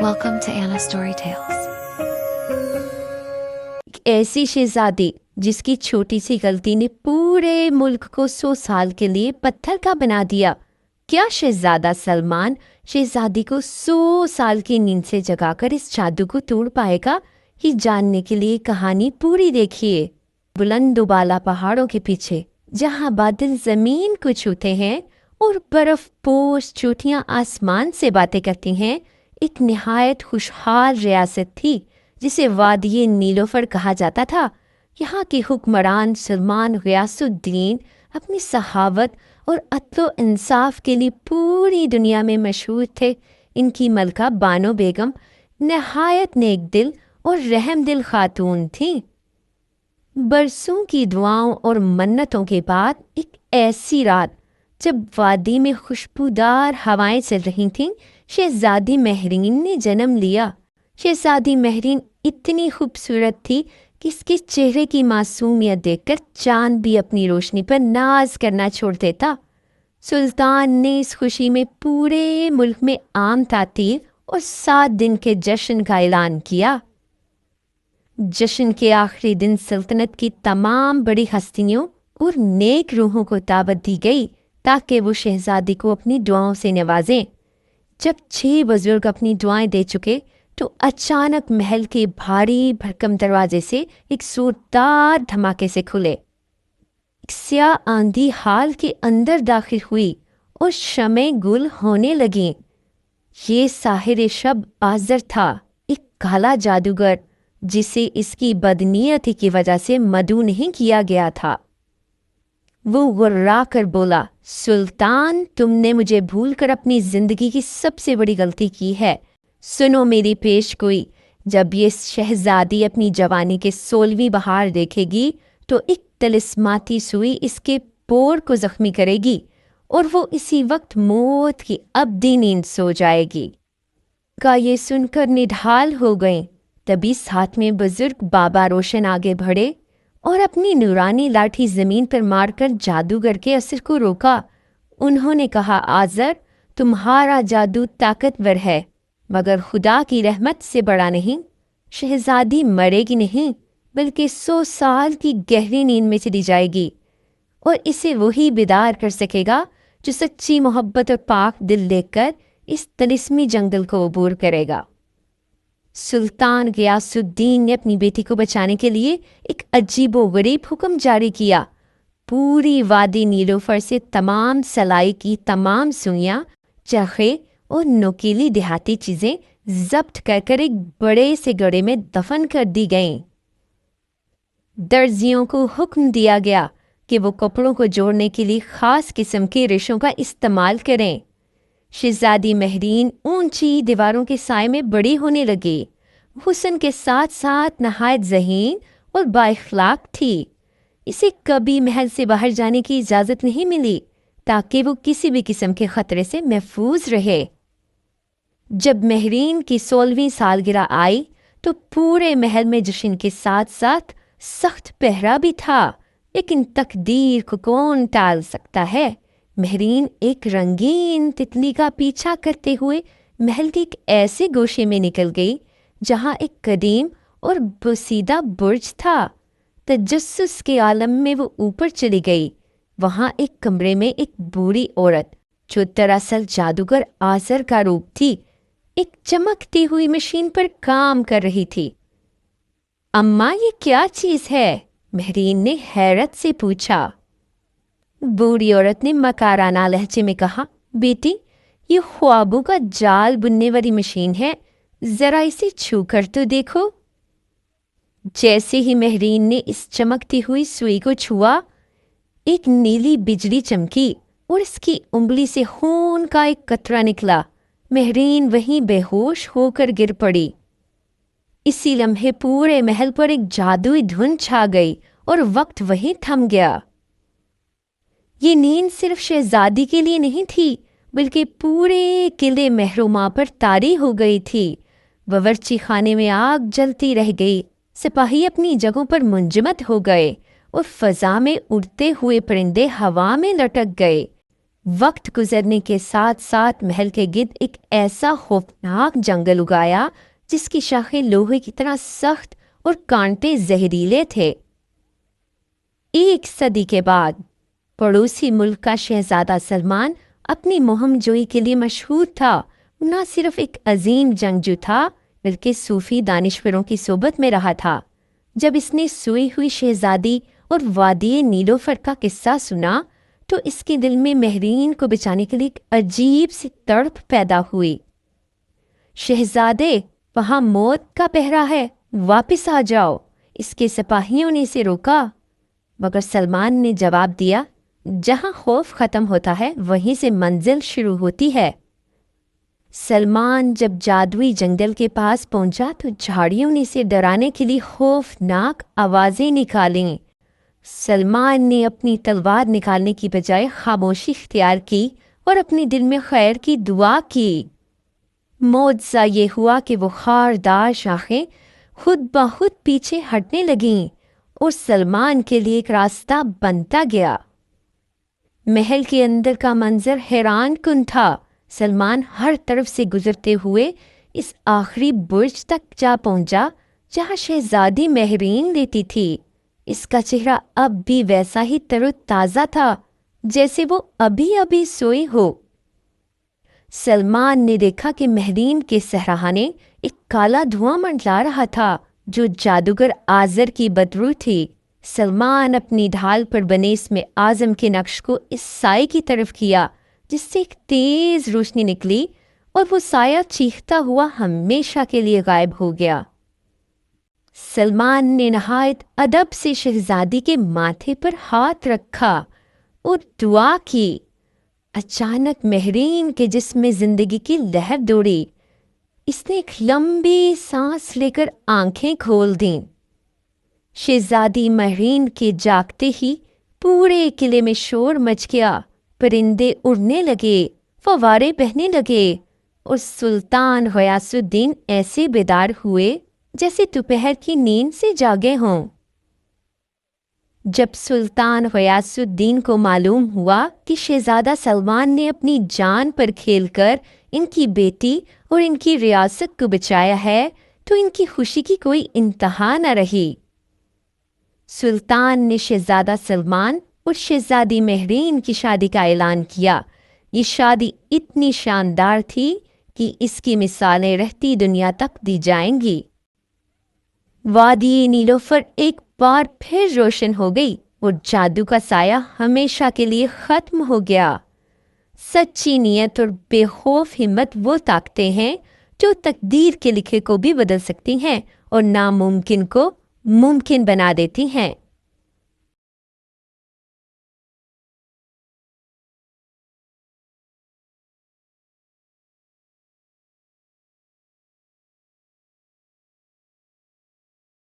Welcome to Anna Story Tales. ऐसी शहजादी जिसकी छोटी सी गलती ने पूरे मुल्क को 100 साल के लिए पत्थर का बना दिया। क्या शहजादा सलमान शहजादी को 100 साल की नींद से जगाकर इस जादू को तोड़ पाएगा? ये जानने के लिए कहानी पूरी देखिए। बुलंद उबाला पहाड़ों के पीछे जहाँ बादल जमीन को छूते हैं और बर्फ पोश चोटियां आसमान से बातें करती हैं, एक निहायत खुशहाल रियासत थी जिसे वादिये नीलोफर कहा जाता था। यहाँ के हुक्मरान सलमान गियासुद्दीन अपनी सहावत और अत्लो इंसाफ के लिए पूरी दुनिया में मशहूर थे। इनकी मलका बानो बेगम नहायत नेक दिल और रहमदिल खातून थी। बरसों की दुआओं और मन्नतों के बाद एक ऐसी रात जब वादी में खुशबूदार हवाएं चल रही थीं, शहजादी महरीन ने जन्म लिया। शहजादी महरीन इतनी खूबसूरत थी कि इसके चेहरे की मासूमियत देखकर चांद भी अपनी रोशनी पर नाज करना छोड़ देता। सुल्तान ने इस खुशी में पूरे मुल्क में आम तातीर और 7 दिन के जश्न का ऐलान किया। जश्न के आखिरी दिन सल्तनत की तमाम बड़ी हस्तियों और नेक रूहों को दावत दी गई ताकि वो शहजादी को अपनी दुआओं से नवाजें। जब 6 बुजुर्ग अपनी दुआएं दे चुके तो अचानक महल के भारी भरकम दरवाजे से एक जोरदार धमाके से खुले। एक स्याह आंधी हाल के अंदर दाखिल हुई और शमे गुल होने लगी। ये साहिर शब आज़र था, एक काला जादूगर जिसे इसकी बदनीयती की वजह से मदऊ नहीं किया गया था। वो गुर्रा कर बोला, सुल्तान, तुमने मुझे भूलकर अपनी जिंदगी की सबसे बड़ी गलती की है। सुनो मेरी पेशगोई, जब ये शहजादी अपनी जवानी के 16वीं बहार देखेगी तो एक तिलिस्माती सुई इसके पोर को जख्मी करेगी और वो इसी वक्त मौत की अब्दी नींद सो जाएगी। का ये सुनकर निढाल हो गए। तभी साथ में बुजुर्ग बाबा रोशन आगे बढ़े और अपनी नूरानी लाठी जमीन पर मारकर जादूगर के असर को रोका। उन्होंने कहा, आज़र, तुम्हारा जादू ताकतवर है मगर खुदा की रहमत से बड़ा नहीं। शहजादी मरेगी नहीं बल्कि 100 साल की गहरी नींद में चली जाएगी और इसे वही बेदार कर सकेगा जो सच्ची मोहब्बत और पाक दिल लेकर इस तिलिस्मी जंगल को अबूर करेगा। सुल्तान गियासुद्दीन ने अपनी बेटी को बचाने के लिए एक अजीबो गरीब हुक्म जारी किया। पूरी वादी नीलोफर से तमाम सलाई की तमाम सुइयां, चरखे और नोकीली देहाती चीजें जब्त कर एक बड़े से गड्ढे में दफन कर दी गईं। दर्जियों को हुक्म दिया गया कि वो कपड़ों को जोड़ने के लिए खास किस्म के रेशों का इस्तेमाल करें। शहजादी महरीन ऊंची दीवारों के साए में बड़ी होने लगी। हुस्न के साथ साथ नहायत ज़हीन और बाइखलाक थी। इसे कभी महल से बाहर जाने की इजाज़त नहीं मिली ताकि वो किसी भी किस्म के ख़तरे से महफूज रहे। जब महरीन की 16वीं सालगिरह आई तो पूरे महल में जश्न के साथ साथ सख्त पहरा भी था, लेकिन तकदीर को कौन टाल सकता है। महरीन एक रंगीन तितली का पीछा करते हुए महल के एक ऐसे गोशे में निकल गई जहाँ एक कदीम और बसीदा बुर्ज था। तजस्सुस के आलम में वो ऊपर चली गई। वहाँ एक कमरे में एक बूढ़ी औरत जो दरअसल जादूगर आज़र का रूप थी, एक चमकती हुई मशीन पर काम कर रही थी। अम्मा, ये क्या चीज़ है? महरीन ने हैरत से पूछा। बूढ़ी औरत ने मकाराना लहजे में कहा, बेटी, ये ख्वाबों का जाल बुनने वाली मशीन है, जरा इसे छू कर तो देखो। जैसे ही महरीन ने इस चमकती हुई सुई को छुआ, एक नीली बिजली चमकी और इसकी उंगली से खून का एक कतरा निकला। महरीन वहीं बेहोश होकर गिर पड़ी। इसी लम्हे पूरे महल पर एक जादुई धुन छा गई और वक्त वहीं थम गया। ये नींद सिर्फ शहजादी के लिए नहीं थी बल्कि पूरे किले महरुमा पर तारी हो गई थी। बावर्ची खाने में आग जलती रह गई, सिपाही अपनी जगहों पर मुंजमद हो गए और फजा में उड़ते हुए परिंदे हवा में लटक गए। وقت گزرنے کے ساتھ ساتھ محل کے گرد ایک ایسا خوفناک جنگل اگایا جس کی شاخیں لوہے کی طرح سخت اور کانٹے زہریلے تھے۔ 1 صدی کے بعد پڑوسی ملک کا شہزادہ سلمان اپنی مہم جوئی کے لیے مشہور تھا۔ نہ صرف ایک عظیم جنگجو تھا بلکہ صوفی دانشوروں کی صحبت میں رہا تھا۔ جب اس نے سوئی ہوئی شہزادی اور وادی نیلوفر کا قصہ سنا تو اس کے دل میں مہرین کو بچانے کے لیے ایک عجیب سی تڑپ پیدا ہوئی۔ شہزادے، وہاں موت کا پہرا ہے، واپس آ جاؤ، اس کے سپاہیوں نے اسے روکا۔ مگر سلمان نے جواب دیا، جہاں خوف ختم ہوتا ہے وہیں سے منزل شروع ہوتی ہے۔ سلمان جب جادوئی جنگل کے پاس پہنچا تو جھاڑیوں نے اسے ڈرانے کے لیے خوفناک آوازیں نکالیں۔ سلمان نے اپنی تلوار نکالنے کی بجائے خاموشی اختیار کی اور اپنے دل میں خیر کی دعا کی۔ معجزہ یہ ہوا کہ وہ خاردار شاخیں خود بخود پیچھے ہٹنے لگیں اور سلمان کے لیے ایک راستہ بنتا گیا۔ محل کے اندر کا منظر حیران کن تھا۔ سلمان ہر طرف سے گزرتے ہوئے اس آخری برج تک جا پہنچا جہاں شہزادی مہرین لیتی تھی۔ اس کا چہرہ اب بھی ویسا ہی تر و تازہ تھا جیسے وہ ابھی ابھی سوئی ہو۔ سلمان نے دیکھا کہ مہرین کے سہرانے ایک کالا دھواں منڈلا رہا تھا جو جادوگر آزر کی بدرو تھی۔ سلمان اپنی ڈھال پر بنے اسم اعظم کے نقش کو اس سائے کی طرف کیا جس سے ایک تیز روشنی نکلی اور وہ سایہ چیختا ہوا ہمیشہ کے لیے غائب ہو گیا۔ سلمان نے نہایت ادب سے شہزادی کے ماتھے پر ہاتھ رکھا اور دعا کی۔ اچانک مہرین کے جسم میں زندگی کی لہر دوڑی۔ اس نے ایک لمبی سانس لے کر آنکھیں کھول دیں۔ شہزادی مہرین کے جاگتے ہی پورے قلعے میں شور مچ گیا، پرندے اڑنے لگے، فوارے بہنے لگے اور سلطان غیاث الدین ایسے بیدار ہوئے جیسے دوپہر کی نیند سے جاگے ہوں۔ جب سلطان غیاث الدین کو معلوم ہوا کہ شہزادہ سلمان نے اپنی جان پر کھیل کر ان کی بیٹی اور ان کی ریاست کو بچایا ہے تو ان کی خوشی کی کوئی انتہا نہ رہی۔ سلطان نے شہزادہ سلمان اور شہزادی مہرین کی شادی کا اعلان کیا۔ یہ شادی اتنی شاندار تھی کہ اس کی مثالیں رہتی دنیا تک دی جائیں گی۔ وادی نیلوفر ایک بار پھر روشن ہو گئی اور جادو کا سایہ ہمیشہ کے لیے ختم ہو گیا۔ سچی نیت اور بے خوف ہمت وہ طاقتیں ہیں جو تقدیر کے لکھے کو بھی بدل سکتی ہیں اور ناممکن کو ممکن بنا دیتی ہیں۔